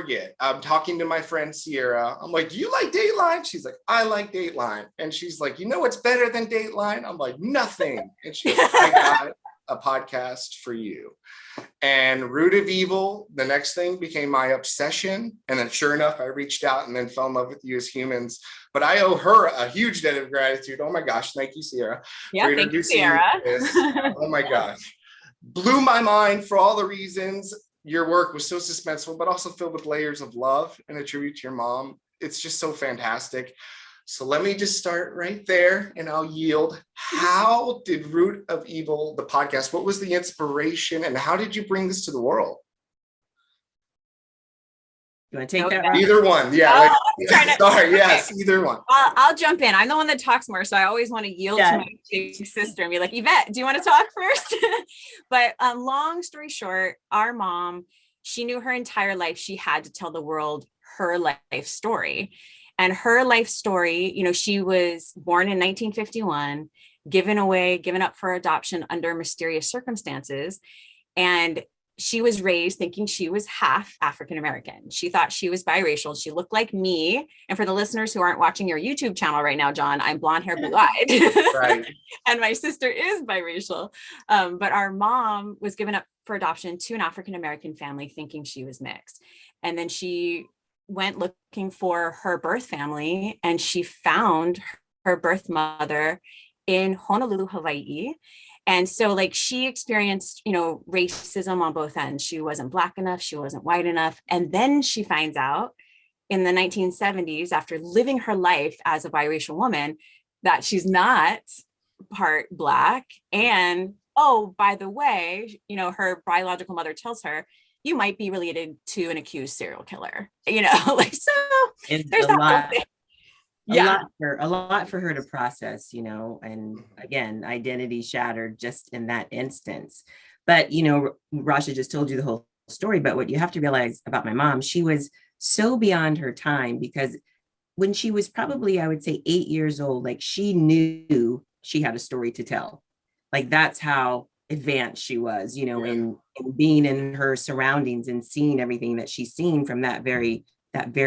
forget. I'm talking to my friend Sierra. I'm like, do you like Dateline? She's like, I like Dateline. And she's like, you know what's better than Dateline? I'm like, nothing. And she goes, I got a podcast for you. And Root of Evil, the next thing, became my obsession. And then sure enough, I reached out and then fell in love with you as humans. But I owe her a huge debt of gratitude. Oh my gosh, thank you, Sierra. Yeah, thank you, Sierra. Oh my gosh. Blew my mind for all the reasons. Your work was so suspenseful, but also filled with layers of love and a tribute to your mom. It's just so fantastic. So let me just start right there and I'll yield. How did Root of Evil, the podcast, what was the inspiration and how did you bring this to the world? You want to take that, Rob? Either one. Yeah. Sorry. Yes, either one. I'll jump in. I'm the one that talks more, so I always want to yield to my big sister and be like, Yvette, do you want to talk first? But long story short, our mom, she knew her entire life she had to tell the world her life story. And her life story, you know, she was born in 1951, given up for adoption under mysterious circumstances. And she was raised thinking she was half African-American. She thought she was biracial. She looked like me. And for the listeners who aren't watching your YouTube channel right now, John, I'm blonde hair, blue-eyed. Right. And my sister is biracial. But our mom was given up for adoption to an African-American family thinking she was mixed. And then she went looking for her birth family and she found her birth mother in Honolulu, Hawaii. And so like she experienced, you know, racism on both ends. She wasn't Black enough. She wasn't white enough. And then she finds out in the 1970s, after living her life as a biracial woman, that she's not part Black. And, oh, by the way, you know, her biological mother tells her, you might be related to an accused serial killer, you know, like, so there's that. A lot for her to process, you know, and again, identity shattered just in that instance. But, you know, Rasha just told you the whole story, but what you have to realize about my mom, she was so beyond her time because when she was probably, I would say 8 years old, like she knew she had a story to tell. Like that's how advanced she was, you know, in being in her surroundings and seeing everything that she's seen from that very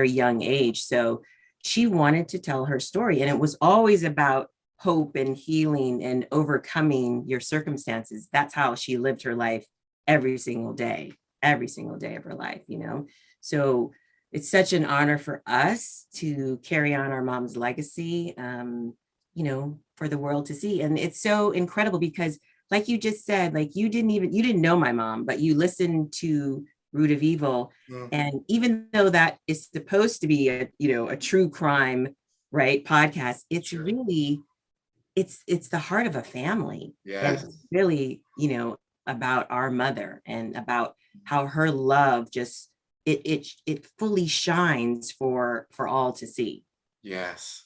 young age. So she wanted to tell her story. And it was always about hope and healing and overcoming your circumstances. That's how she lived her life every single day of her life, you know? So it's such an honor for us to carry on our mom's legacy, you know, for the world to see. And it's so incredible because like you just said, like you didn't know my mom, but you listened to Root of Evil. And even though that is supposed to be a true crime, right, podcast, it's really, it's the heart of a family. Yes. And it's really, you know, about our mother and about how her love just, it fully shines for all to see. Yes.